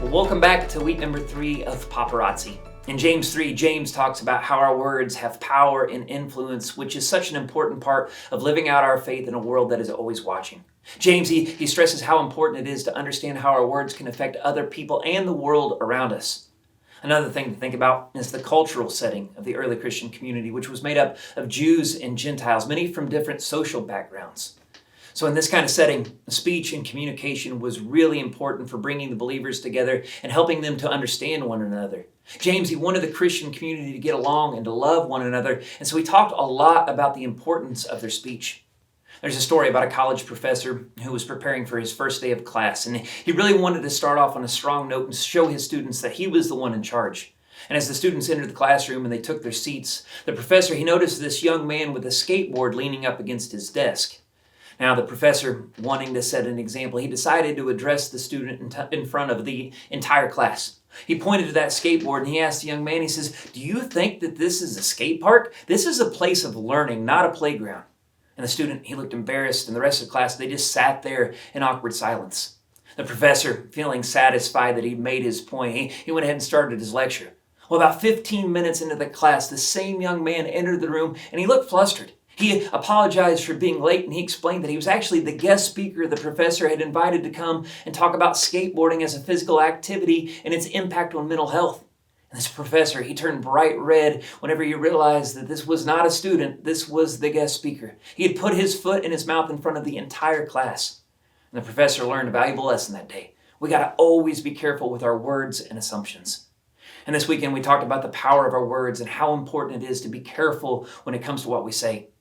Welcome back to week number 3 of Paparazzi. In James 3, James talks about how our words have power and influence, which is such an important part of living out our faith in a world that is always watching. James, he stresses how important it is to understand how our words can affect other people and the world around us. Another thing to think about is the cultural setting of the early Christian community, which was made up of Jews and Gentiles, many from different social backgrounds. So in this kind of setting, speech and communication was really important for bringing the believers together and helping them to understand one another. James, he wanted the Christian community to get along and to love one another, and so he talked a lot about the importance of their speech. There's a story about a college professor who was preparing for his first day of class, and he really wanted to start off on a strong note and show his students that he was the one in charge. And as the students entered the classroom and they took their seats, the professor, he noticed this young man with a skateboard leaning up against his desk. Now, the professor, wanting to set an example, he decided to address the student in front of the entire class. He pointed to that skateboard and he asked the young man, he says, "Do you think that this is a skate park? This is a place of learning, not a playground." And the student, he looked embarrassed, and the rest of the class, they just sat there in awkward silence. The professor, feeling satisfied that he'd made his point, he went ahead and started his lecture. Well, about 15 minutes into the class, the same young man entered the room and he looked flustered. He apologized for being late, and he explained that he was actually the guest speaker the professor had invited to come and talk about skateboarding as a physical activity and its impact on mental health. And this professor, he turned bright red whenever he realized that this was not a student, this was the guest speaker. He had put his foot in his mouth in front of the entire class. And the professor learned a valuable lesson that day. We got to always be careful with our words and assumptions. And this weekend we talked about the power of our words and how important it is to be careful when it comes to what we say.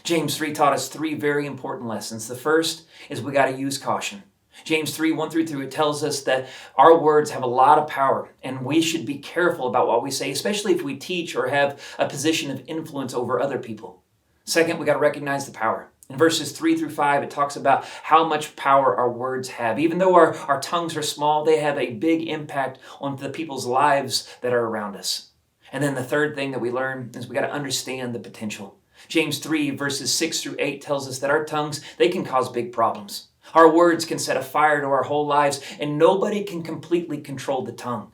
James 3 taught us 3 very important lessons. The first is we got to use caution. James 3, 1 through 3, it tells us that our words have a lot of power and we should be careful about what we say, especially if we teach or have a position of influence over other people. Second, we got to recognize the power. In verses 3 through 5, it talks about how much power our words have. Even though our tongues are small, they have a big impact on the people's lives that are around us. And then the third thing that we learn is we got to understand the potential. James 3 verses 6 through 8 tells us that our tongues, they can cause big problems. Our words can set a fire to our whole lives, and nobody can completely control the tongue.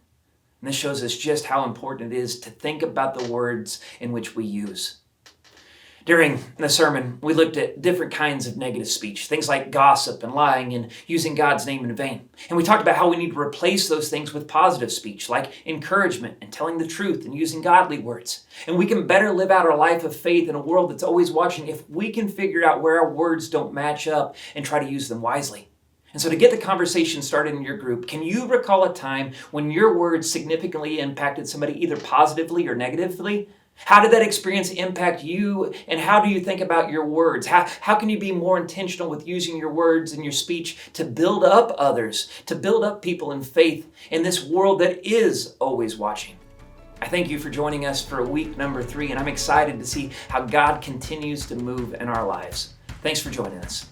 And this shows us just how important it is to think about the words in which we use. During the sermon, we looked at different kinds of negative speech, things like gossip and lying and using God's name in vain. And we talked about how we need to replace those things with positive speech, like encouragement and telling the truth and using godly words. And we can better live out our life of faith in a world that's always watching if we can figure out where our words don't match up and try to use them wisely. And so to get the conversation started in your group, can you recall a time when your words significantly impacted somebody either positively or negatively? How did that experience impact you, and how do you think about your words? How can you be more intentional with using your words and your speech to build up others, to build up people in faith in this world that is always watching? I thank you for joining us for week number 3, and I'm excited to see how God continues to move in our lives. Thanks for joining us.